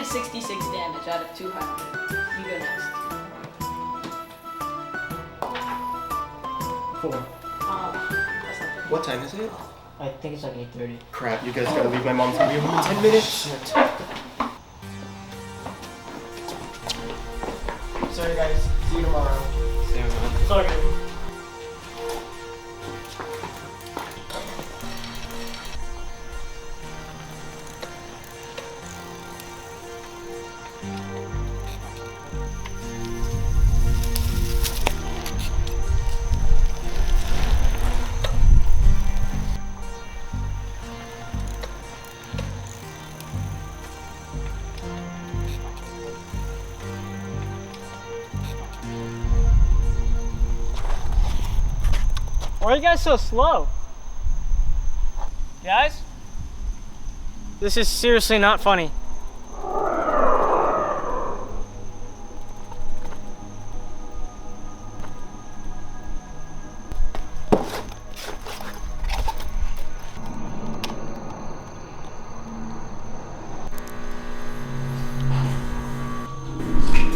66 damage out of 200. You go next. 4. That's not good. What time is it? I think it's like 8:30. Crap, you guys gotta leave. My mom's gonna be home in 10 minutes. Shit. Sorry guys, see you tomorrow. Sorry. Why are you guys so slow? Guys? This is seriously not funny.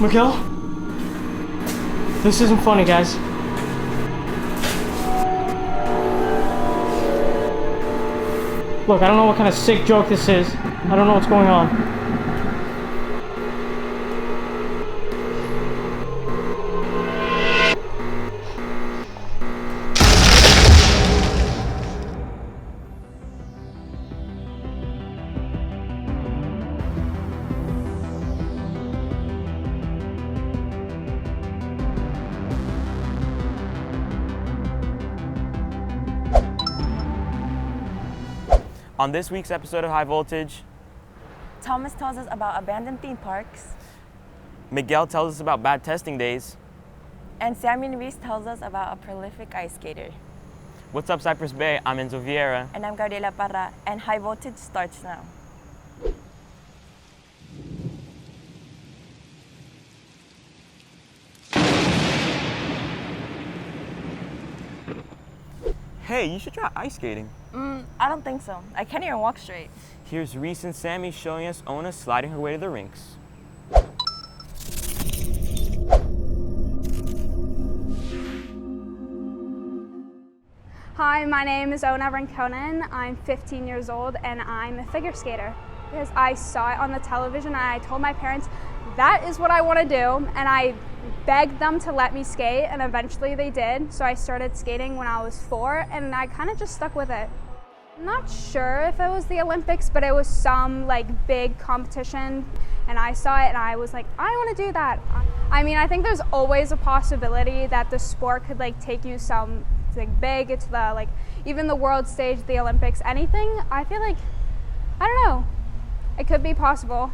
Miguel? This isn't funny, guys. Look, I don't know what kind of sick joke this is. I don't know what's going on. On this week's episode of High Voltage, Thomas tells us about abandoned theme parks, Miguel tells us about bad testing days. and Sammy and Reese tells us about a prolific ice skater. What's up, Cypress Bay? I'm Enzo Vieira. And I'm Gabriela Parra, and High Voltage starts now. Hey, you should try ice skating. I don't think so. I can't even walk straight. Here's Reese and Sammy showing us Ona sliding her way to the rinks. Hi, my name is Ona Rinkonen. I'm 15 years old and I'm a figure skater. Because I saw it on the television and I told my parents that is what I want to do, and I begged them to let me skate, and eventually they did. So I started skating when I was 4 and I kind of just stuck with it. I'm not sure if it was the Olympics, but it was some like big competition and I saw it and I was like, I want to do that. I mean, I think there's always a possibility that the sport could like take you some like big to the like even the world stage, the Olympics, anything. I feel like, I don't know, it could be possible.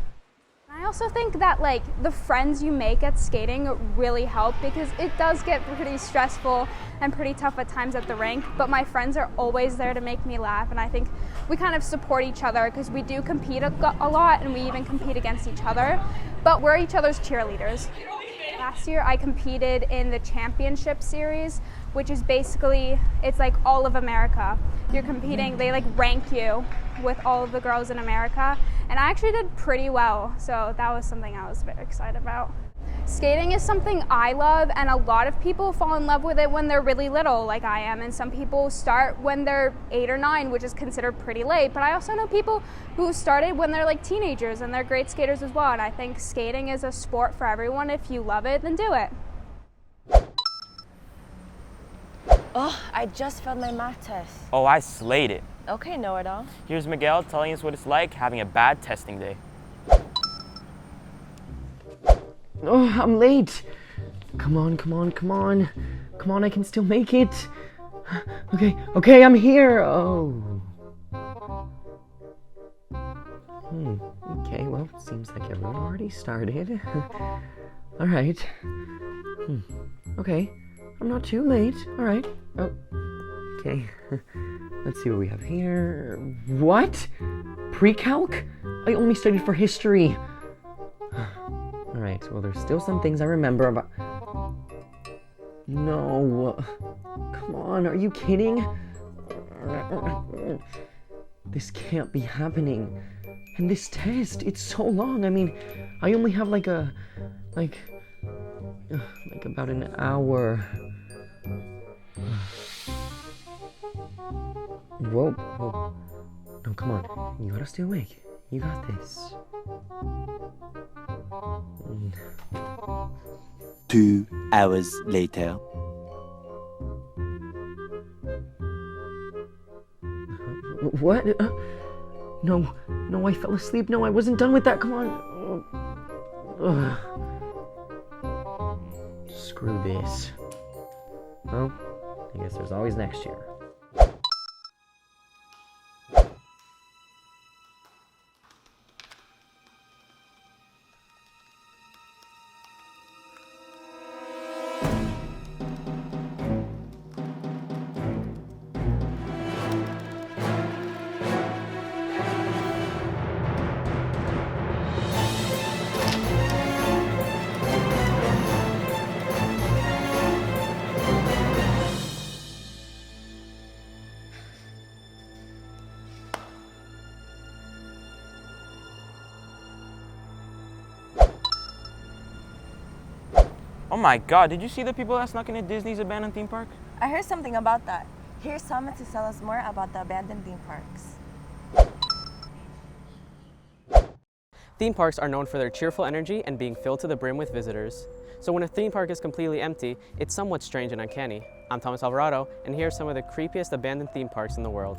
I also think that like the friends you make at skating really help, because it does get pretty stressful and pretty tough at times at the rink, but my friends are always there to make me laugh, and I think we kind of support each other because we do compete a lot and we even compete against each other, but we're each other's cheerleaders. Last year I competed in the championship series, which is basically, it's like all of America. You're competing, they like rank you with all of the girls in America, and I actually did pretty well, so that was something I was very excited about. Skating is something I love, and a lot of people fall in love with it when they're really little, like I am, and some people start when they're 8 or 9, which is considered pretty late, but I also know people who started when they're like teenagers, and they're great skaters as well, and I think skating is a sport for everyone. If you love it, then do it. Oh, I just failed my math test. Oh, I slayed it. Okay, know-it-all. Here's Miguel telling us what it's like having a bad testing day. Oh, I'm late. Come on, come on, come on. Come on, I can still make it. Okay, I'm here. Oh. Okay, well, seems like everyone already started. All right. Okay, I'm not too late. All right. Oh, okay. Let's see what we have here. What? Pre-calc? I only studied for history. Alright, well, there's still some things I remember about... No. Come on, are you kidding? This can't be happening. And this test, it's so long. I mean, I only have like about an hour. Whoa, whoa. No, come on. You gotta stay awake. You got this. 2 hours later. What? No, I fell asleep. No, I wasn't done with that. Come on. Ugh. Screw this. Well, I guess there's always next year. Oh my god, did you see the people that snuck into Disney's abandoned theme park? I heard something about that. Here's someone to tell us more about the abandoned theme parks. Theme parks are known for their cheerful energy and being filled to the brim with visitors. So when a theme park is completely empty, it's somewhat strange and uncanny. I'm Thomas Alvarado, and here are some of the creepiest abandoned theme parks in the world.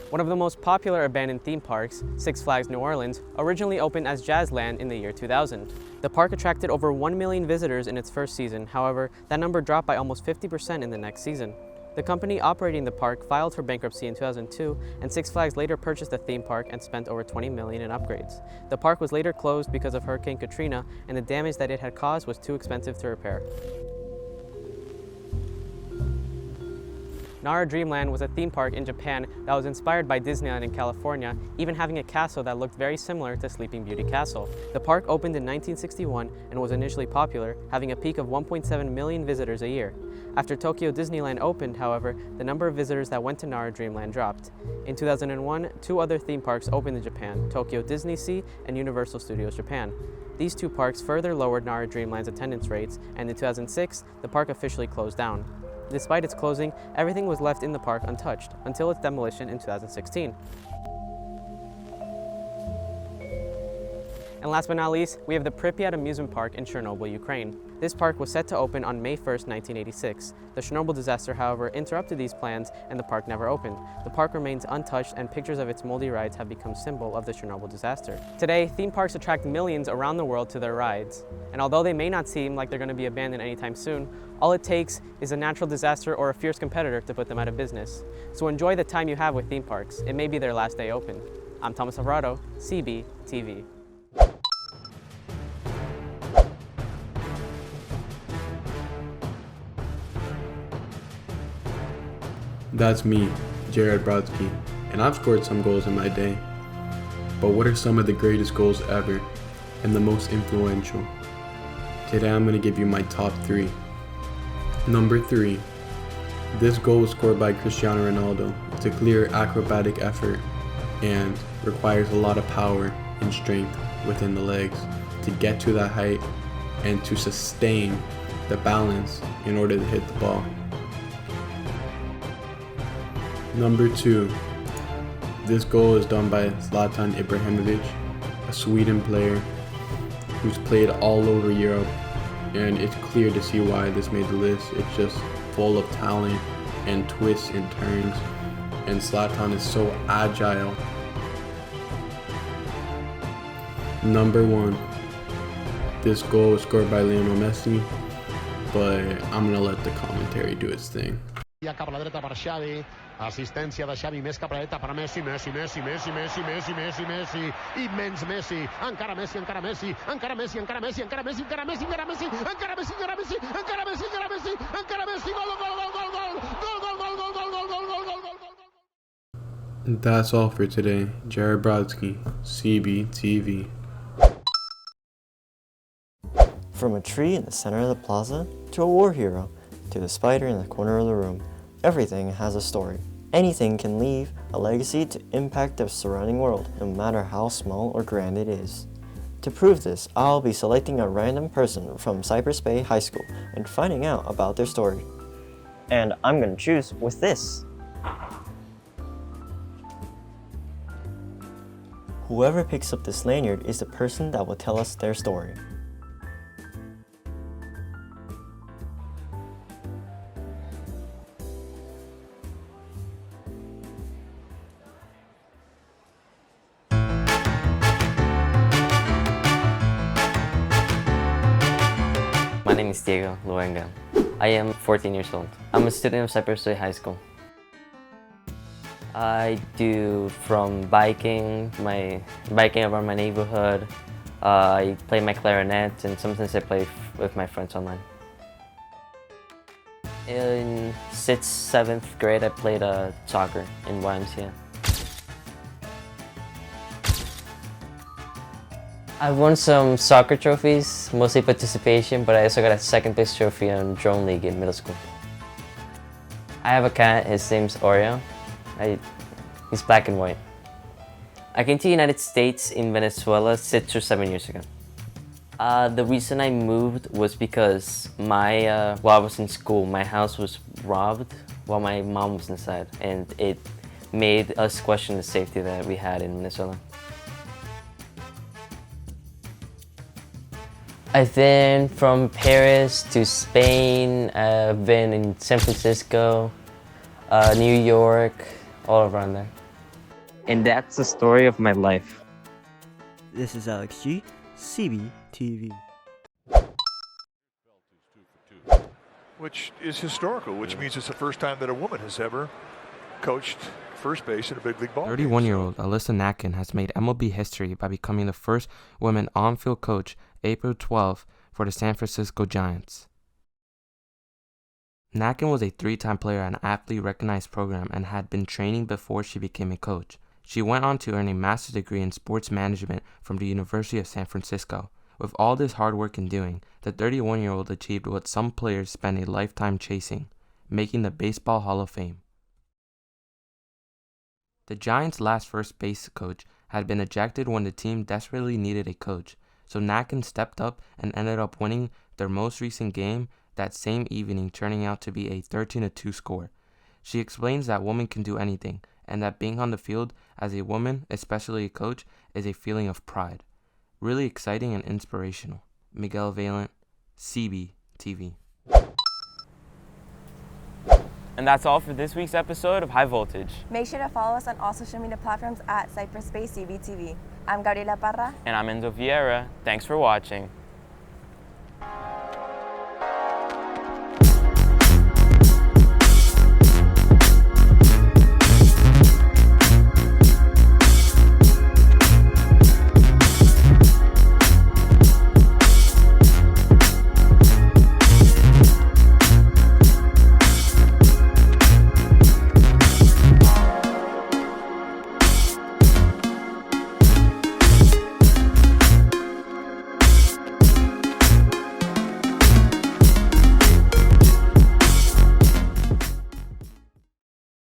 One of the most popular abandoned theme parks, Six Flags New Orleans, originally opened as Jazzland in the year 2000. The park attracted over 1 million visitors in its first season. However, that number dropped by almost 50% in the next season. The company operating the park filed for bankruptcy in 2002, and Six Flags later purchased the theme park and spent over $20 million in upgrades. The park was later closed because of Hurricane Katrina, and the damage that it had caused was too expensive to repair. Nara Dreamland was a theme park in Japan that was inspired by Disneyland in California, even having a castle that looked very similar to Sleeping Beauty Castle. The park opened in 1961 and was initially popular, having a peak of 1.7 million visitors a year. After Tokyo Disneyland opened, however, the number of visitors that went to Nara Dreamland dropped. In 2001, 2 other theme parks opened in Japan, Tokyo Disney Sea and Universal Studios Japan. These 2 parks further lowered Nara Dreamland's attendance rates, and in 2006, the park officially closed down. Despite its closing, everything was left in the park untouched until its demolition in 2016. And last but not least, we have the Pripyat Amusement Park in Chernobyl, Ukraine. This park was set to open on May 1st, 1986. The Chernobyl disaster, however, interrupted these plans and the park never opened. The park remains untouched, and pictures of its moldy rides have become symbol of the Chernobyl disaster. Today, theme parks attract millions around the world to their rides. And although they may not seem like they're going to be abandoned anytime soon, all it takes is a natural disaster or a fierce competitor to put them out of business. So enjoy the time you have with theme parks. It may be their last day open. I'm Thomas Alvarado, CBTV. That's me, Jared Brodsky, and I've scored some goals in my day. But what are some of the greatest goals ever and the most influential? Today I'm going to give you my top 3. Number 3. This goal was scored by Cristiano Ronaldo. It's a clear acrobatic effort and requires a lot of power and strength within the legs to get to that height and to sustain the balance in order to hit the ball. Number 2. This goal is done by Zlatan Ibrahimovic, a Sweden player who's played all over Europe, and it's clear to see why this made the list. It's just full of talent and twists and turns, and Zlatan is so agile. Number 1. This goal was scored by Lionel Messi, but I'm gonna let the commentary do its thing. Cap a la dreta per Xavi, assistència de Xavi, més cap a la dreta per Messi, Messi, immens Messi, encara Messi, encara Messi, encara Messi, encara Messi, encara Messi, encara Messi, encara Messi, encara Messi, encara Messi, encara Messi, encara Messi, encara Messi, gol, gol, gol, gol, gol, gol, gol, gol, gol, gol, gol, gol, gol, gol, gol. That's all for today. Jared Brodsky, CBTV. From a tree in the center of the plaza, to a war hero, to the spider in the corner of the room, everything has a story. Anything can leave a legacy to impact the surrounding world, no matter how small or grand it is. To prove this, I'll be selecting a random person from Cypress Bay High School and finding out about their story. And I'm going to choose with this. Whoever picks up this lanyard is the person that will tell us their story. My name is Diego Luenga. I am 14 years old. I'm a student of Cypress Bay High School. I do from biking around my neighborhood. I play my clarinet, and sometimes I play with my friends online. In 6th, 7th grade, I played soccer in YMCA. I've won some soccer trophies, mostly participation, but I also got a 2nd place trophy on Drone League in middle school. I have a cat, his name's Oreo. He's black and white. I came to the United States in Venezuela 6 or 7 years ago. The reason I moved was because while I was in school, my house was robbed while my mom was inside, and it made us question the safety that we had in Venezuela. I've been from Paris to Spain, I've been in San Francisco, New York, all around there. And that's the story of my life. This is Alex G, CBTV. Which is historical, which means it's the first time that a woman has ever coached first base in a big league ball. 31-year-old Alyssa Natkin has made MLB history by becoming the first woman on-field coach April 12th for the San Francisco Giants. Natkin was a 3-time player at an athlete-recognized program and had been training before she became a coach. She went on to earn a master's degree in sports management from the University of San Francisco. With all this hard work and doing, the 31-year-old achieved what some players spend a lifetime chasing, making the Baseball Hall of Fame. The Giants' last first base coach had been ejected when the team desperately needed a coach, so Natkin stepped up and ended up winning their most recent game that same evening, turning out to be a 13-2 score. She explains that women can do anything, and that being on the field as a woman, especially a coach, is a feeling of pride. Really exciting and inspirational. Miguel Valent, CBTV. And that's all for this week's episode of High Voltage. Make sure to follow us on all social media platforms at Cypress Bay CBTV. I'm Gabriela Parra. And I'm Enzo Vieira. Thanks for watching.